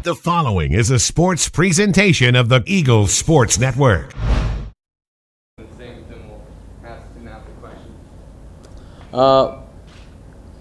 The following is a sports presentation of the Eagles Sports Network.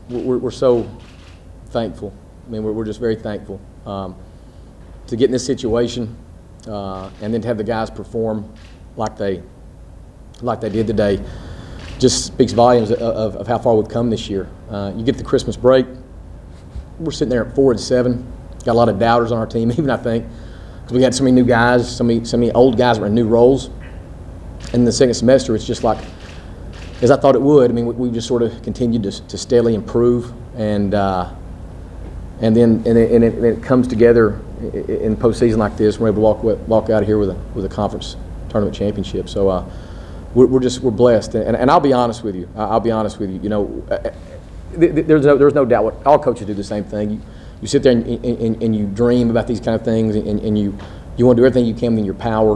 We're so thankful. I mean, we're just very thankful to get in this situation and then to have the guys perform like they did today. Just speaks volumes of how far we've come this year. You get the Christmas break, we're sitting there at 4-7. Got a lot of doubters on our team, even I think, because we had so many new guys, so many old guys were in new roles. And in the second semester, it's just like, as I thought it would. I mean, we just sort of continued to steadily improve, and then it comes together in postseason like this. We're able to walk out of here with a conference tournament championship. So we're blessed, and I'll be honest with you. You know, there's no doubt. All coaches do the same thing. You sit there and you dream about these kind of things, and you want to do everything you can within your power.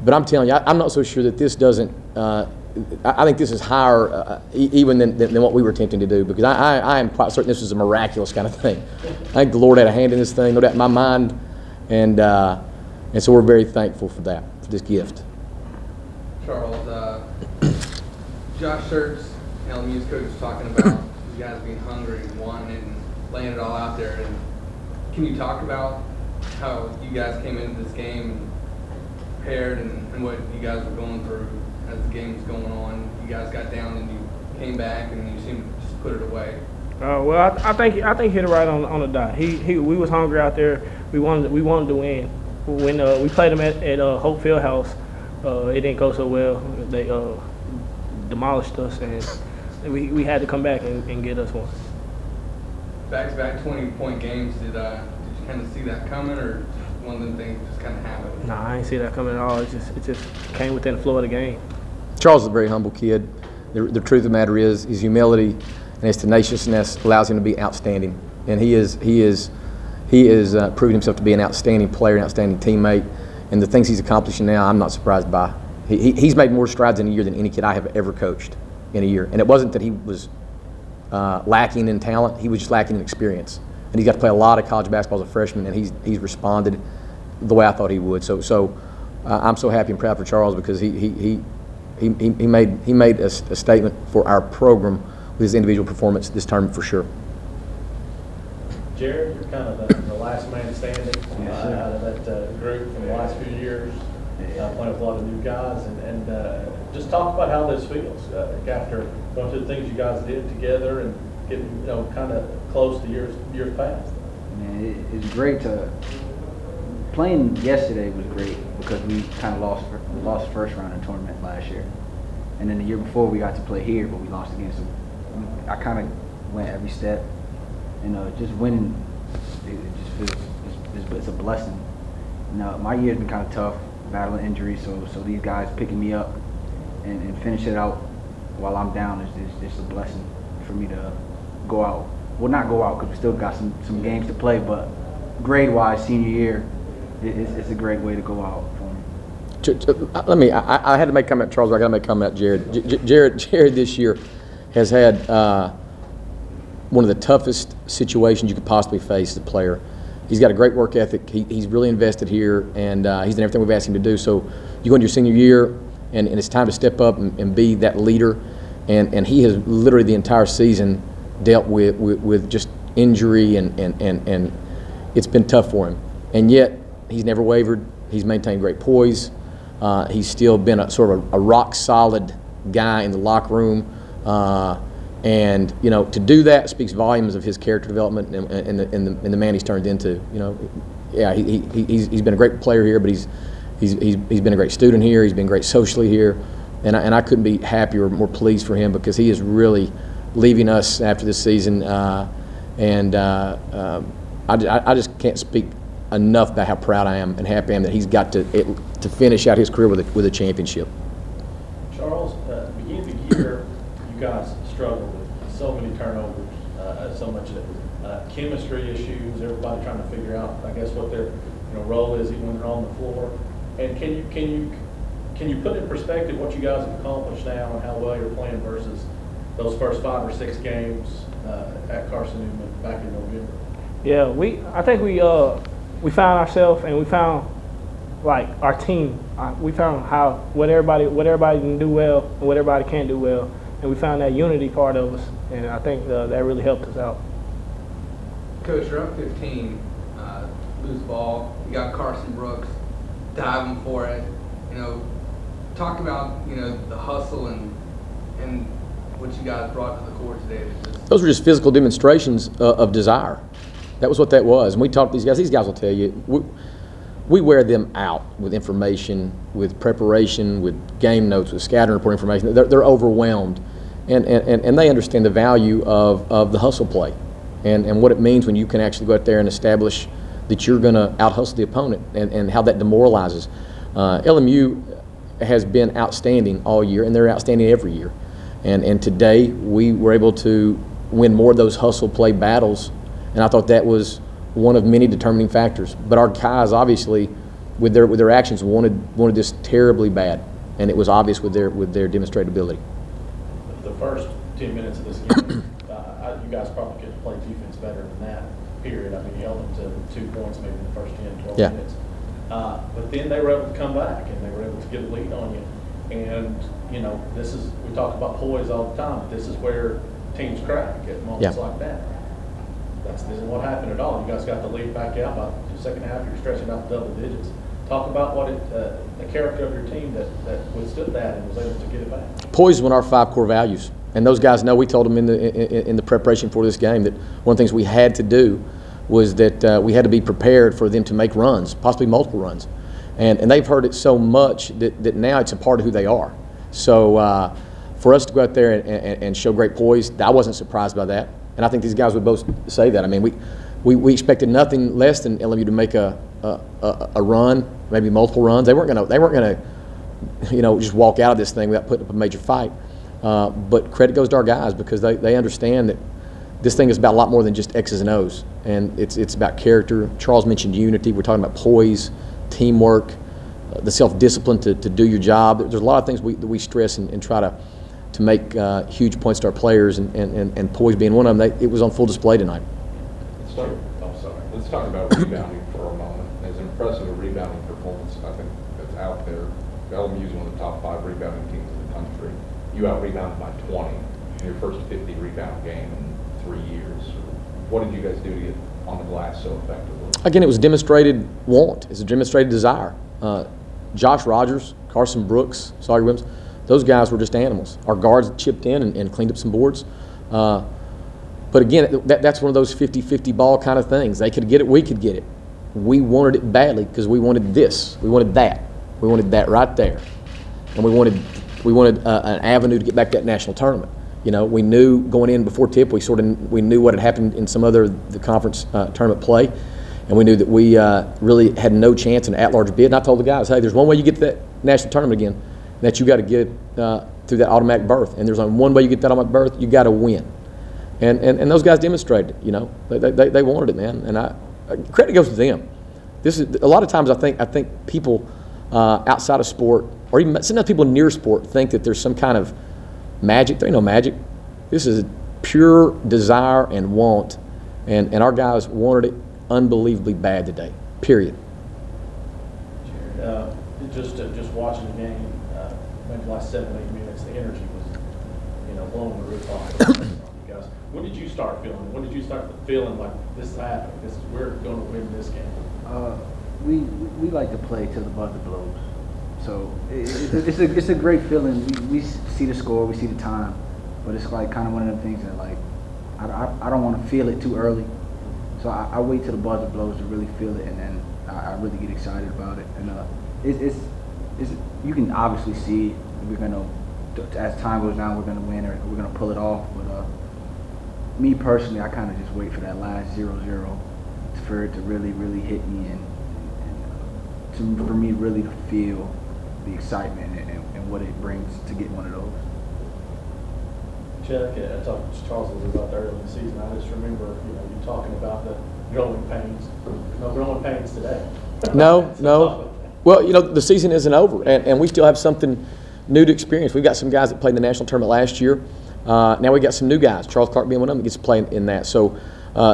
But I'm telling you, I'm not so sure that this doesn't. I think this is higher even than what we were attempting to do, because I am quite certain this was a miraculous kind of thing. I think the Lord had a hand in this thing, no doubt in my mind, and so we're very thankful for that, for this gift. Charles, Josh Schertz, LMU's coach, was talking about you guys being hungry and wanting it and laying it all out there. And can you talk about how you guys came into this game and prepared and what you guys were going through as the game was going on? You guys got down and you came back and you seemed to just put it away. Well, I think he hit it right on the dot. We was hungry out there. We wanted to win. When we played them at Hope Fieldhouse, it didn't go so well. They demolished us, and we had to come back and get us one. Back-to-back 20-point games. Did you kind of see that coming, or one of them things just kind of happened? Nah, I didn't see that coming at all. It just came within the flow of the game. Charles is a very humble kid. The truth of the matter is, his humility and his tenaciousness allows him to be outstanding, and he is proving himself to be an outstanding player, an outstanding teammate, and the things he's accomplishing now, I'm not surprised by. He's made more strides in a year than any kid I have ever coached in a year, and it wasn't that he was lacking in talent; he was just lacking in experience. And he's got to play a lot of college basketball as a freshman, and he's responded the way I thought he would. So I'm so happy and proud for Charles, because he made a statement for our program with his individual performance this tournament for sure. Jared, you're kind of the last man standing out of that group from the last few years, playing with a lot of new guys, and just talk about how this feels after going through the things you guys did together and getting kind of close to years past. Man, it's great to playing yesterday was great, because we kind of lost first round in the tournament last year, and then the year before we got to play here, but we lost against them. I kind of went every step, and just winning, it just feels it's a blessing. My year's been kind of tough, battling injuries, so these guys picking me up and finish it out while I'm down is just a blessing for me to go out. Well, not go out, because we still got some games to play, but grade-wise, senior year, it's a great way to go out for me. I had to make a comment, Charles, but I got to make a comment, Jared. Jared this year has had one of the toughest situations you could possibly face as a player. He's got a great work ethic. He's really invested here, and he's done everything we've asked him to do. So you go into your senior year, and it's time to step up and be that leader. And he has literally the entire season dealt with just injury, and it's been tough for him. And yet he's never wavered. He's maintained great poise. He's still been a sort of a rock solid guy in the locker room. And to do that speaks volumes of his character development and the man he's turned into. Yeah, he's been a great player here, but he's been a great student here. He's been great socially here, and I couldn't be happier or more pleased for him, because he is really leaving us after this season. I just can't speak enough about how proud I am and happy I am that he's got to finish out his career with a championship. Charles, beginning of the year, you guys struggled with so many turnovers, so much chemistry issues, everybody trying to figure out, I guess, what their role is even when they're on the floor. And can you put in perspective what you guys have accomplished now and how well you're playing versus those first 5 or 6 games at Carson-Newman back in November? Yeah, I think we we found ourselves, and we found like our team. We found what everybody can do well and what everybody can't do well, and we found that unity part of us, and I think that really helped us out. Coach, you're up 15, loose ball. You got Carson Brooks diving for it. You know, talk about the hustle and what you guys brought to the court today. Those were just physical demonstrations of desire. That was what that was. And we talked to these guys. These guys will tell you, we wear them out with information, with preparation, with game notes, with scattering report information. They're overwhelmed. And they understand the value of the hustle play and what it means when you can actually go out there and establish that you're going to out-hustle the opponent and how that demoralizes. LMU has been outstanding all year, and they're outstanding every year. And today we were able to win more of those hustle play battles, and I thought that was one of many determining factors. But our guys, obviously, with their actions, wanted this terribly bad, and it was obvious with their demonstrated ability. The first 10 minutes of this game, you guys probably could play defense better than that. Period. I mean, you held them to 2 points maybe in the first 10, 12 minutes. But then they were able to come back, and they were able to get a lead on you. And we talk about poise all the time. This is where teams crack at moments like that. This isn't what happened at all. You guys got the lead back out by the second half. You're stretching out to double digits. Talk about what the character of your team that withstood that and was able to get it back. Poise is one of our 5 core values, and those guys know. We told them in the preparation for this game that one of the things we had to do was that we had to be prepared for them to make runs, possibly multiple runs. And they've heard it so much that now it's a part of who they are. So for us to go out there and show great poise, I wasn't surprised by that. And I think these guys would both say that. I mean, we expected nothing less than LMU to make a run, maybe multiple runs. They weren't gonna just walk out of this thing without putting up a major fight. But credit goes to our guys because they understand that this thing is about a lot more than just X's and O's, and it's about character. Charles mentioned unity. We're talking about poise, teamwork, the self-discipline to do your job. There's a lot of things that we stress and try to make huge points to our players, and poise being one of them. It was on full display tonight. Let's talk about rebounding for a moment. As impressive a rebounding performance I think that's out there, LMU is one of the top 5 rebounding teams in the country. You out-rebounded by 20 in your first 50 rebound game in 3 years. What did you guys do to get on the glass so effectively? Again, it was demonstrated want. It's a demonstrated desire. Josh Rogers, Carson Brooks, Sawyer Williams, those guys were just animals. Our guards chipped in and cleaned up some boards. But again, that's one of those 50-50 ball kind of things. They could get it, we could get it. We wanted it badly because we wanted this, we wanted that. We wanted that right there. And we wanted an avenue to get back to that national tournament. We knew going in before tip, we knew what had happened in some other the conference tournament play, and we knew that we really had no chance in an at-large bid. And I told the guys, hey, there's one way you get to that national tournament again, that you got to get through that automatic berth. And there's only one way you get that automatic berth, you got to win. And those guys demonstrated it. They wanted it, man. And credit goes to them. This is a lot of times I think people outside of sport, or even sometimes people near sport, think that there's some kind of magic. There ain't no magic. This is pure desire and want, and our guys wanted it unbelievably bad today. Period. Just watching the game, maybe the last 7-8 minutes, the energy was, blowing the roof off you guys. When did you start feeling? When did you start feeling like this is happening? We're going to win this game? We like to play till the buzzer blows. So it's a great feeling. We see the score, we see the time, but it's like kind of one of them things that like I don't want to feel it too early. So I wait till the buzzer blows to really feel it, and then I really get excited about it. And it's you can obviously see we're gonna, as time goes on, we're gonna win or we're gonna pull it off. But me personally, I kind of just wait for that last 0-0 for it to really hit me and for me really to feel the excitement and what it brings to get one of those. Chuck, I talked to Charles about that early in the season. I just remember, you talking about the growing pains. No growing pains today. No. Well, the season isn't over, and we still have something new to experience. We've got some guys that played in the national tournament last year. Now we got some new guys. Charles Clark being one of them, gets to play in that. So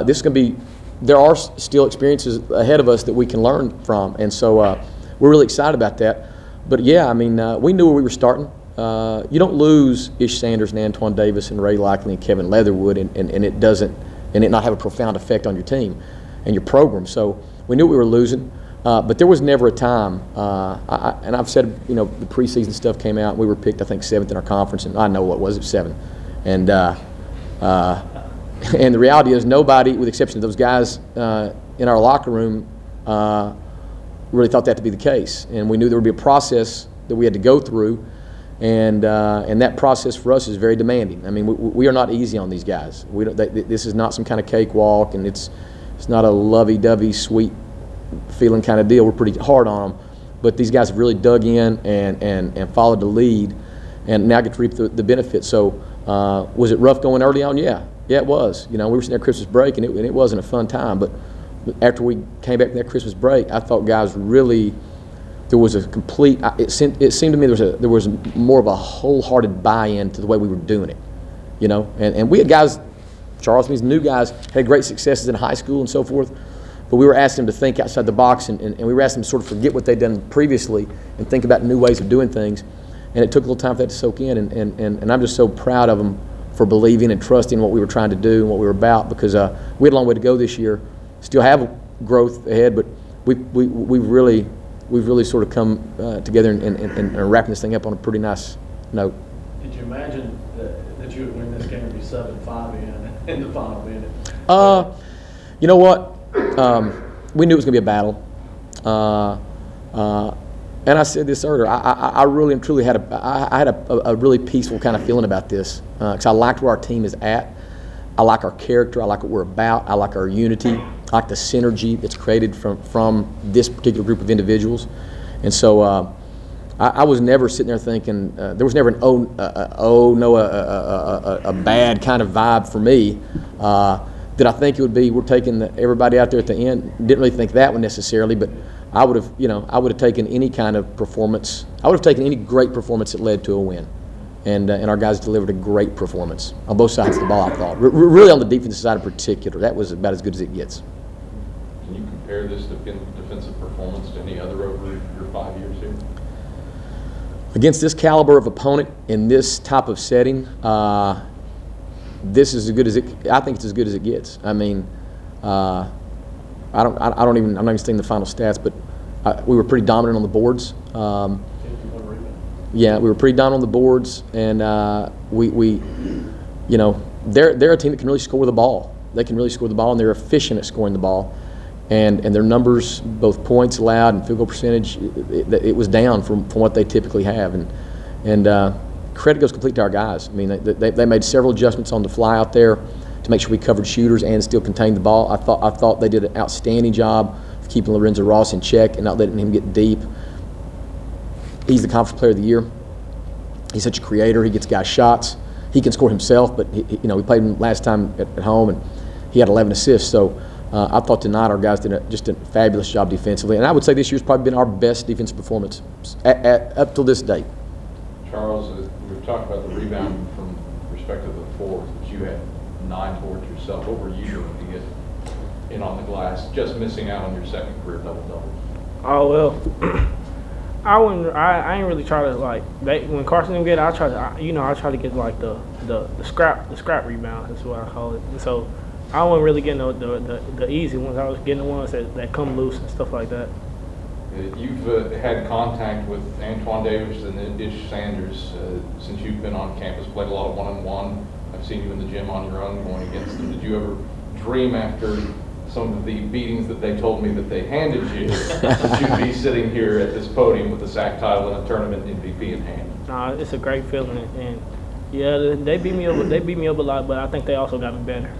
this is going to be there are still experiences ahead of us that we can learn from, and so we're really excited about that. But yeah, I mean, we knew where we were starting. You don't lose Ish Sanders and Antoine Davis and Ray Likely and Kevin Leatherwood, and it doesn't, and it not have a profound effect on your team and your program. So we knew we were losing, but there was never a time. And I've said, you know, the preseason stuff came out. We were picked, I think, 7th in our conference, and I know what was it, 7. And and the reality is, nobody, with the exception of those guys in our locker room, really thought that to be the case. And we knew there would be a process that we had to go through. And that process for us is very demanding. I mean, we are not easy on these guys. This is not some kind of cakewalk, and it's not a lovey-dovey, sweet feeling kind of deal. We're pretty hard on them, but these guys have really dug in and followed the lead, and now get to reap the benefits. So was it rough going early on? Yeah, it was. You know, we were sitting there Christmas break, and it wasn't a fun time. But after we came back from that Christmas break, I thought guys really. There was a complete. It seemed to me there was more of a wholehearted buy-in to the way we were doing it, you know. And we had guys, Charles, these new guys had great successes in high school and so forth, but we were asking them to think outside the box, and we were asking them to sort of forget what they'd done previously and think about new ways of doing things. And it took a little time for that to soak in. And I'm just so proud of them for believing and trusting what we were trying to do and what we were about, because we had a long way to go this year. Still have growth ahead, but we've really sort of come together and are wrapping this thing up on a pretty nice note. Did you imagine that you would win this game and be 7-5 in the final minute? You know what? We knew it was going to be a battle. And I said this earlier, I really and truly had a really peaceful kind of feeling about this, because I liked where our team is at. I like our character. I like what we're about. I like our unity. I like the synergy that's created from this particular group of individuals. And so I was never sitting there thinking, there was never an a bad kind of vibe for me. Did I think it would be, we're taking everybody out there at the end? Didn't really think that one necessarily, but I would have taken any kind of performance. I would have taken any great performance that led to a win. And our guys delivered a great performance on both sides of the ball, I thought. Really on the defensive side in particular. That was about as good as it gets. Can you compare this defensive performance to any other over your 5 years here? Against this caliber of opponent in this type of setting, this is as good as it. I think it's as good as it gets. I mean, I'm not even saying the final stats, but we were pretty dominant on the boards. Yeah, we were pretty down on the boards, and they're a team that can really score the ball. They can really score the ball, and they're efficient at scoring the ball. And their numbers, both points allowed and field goal percentage, it was down from what they typically have. And credit goes complete to our guys. I mean, they made several adjustments on the fly out there to make sure we covered shooters and still contained the ball. I thought they did an outstanding job of keeping Lorenzo Ross in check and not letting him get deep. He's the Conference Player of the Year. He's such a creator. He gets guys shots. He can score himself, but we played him last time at home, and he had 11 assists. So I thought tonight our guys did just a fabulous job defensively, and I would say this year's probably been our best defensive performance up till this date. Charles, we've talked about the rebound from perspective of the fourth, but you had 9 boards yourself. What were you doing to get in on the glass, just missing out on your second career double-double? Oh, well. I ain't really try to when Carson get, I try to get like the scrap rebound. That's what I call it. And so I wasn't really getting the easy ones. I was getting the ones that come loose and stuff like that. You've had contact with Antoine Davis and Ish Sanders since you've been on campus. Played a lot of one-on-one. I've seen you in the gym on your own going against them. Did you ever dream after some of the beatings that they told me that they handed you, that you'd be sitting here at this podium with the SAC title and a tournament MVP in hand? Nah, it's a great feeling, and yeah, they beat me up. They beat me up a lot, but I think they also got me better.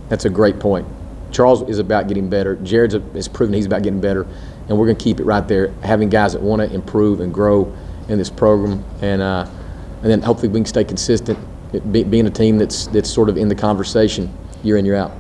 That's a great point. Charles is about getting better. Jared has proven he's about getting better, and we're going to keep it right there. Having guys that want to improve and grow in this program, and then hopefully we can stay consistent, being a team that's sort of in the conversation year in, year out.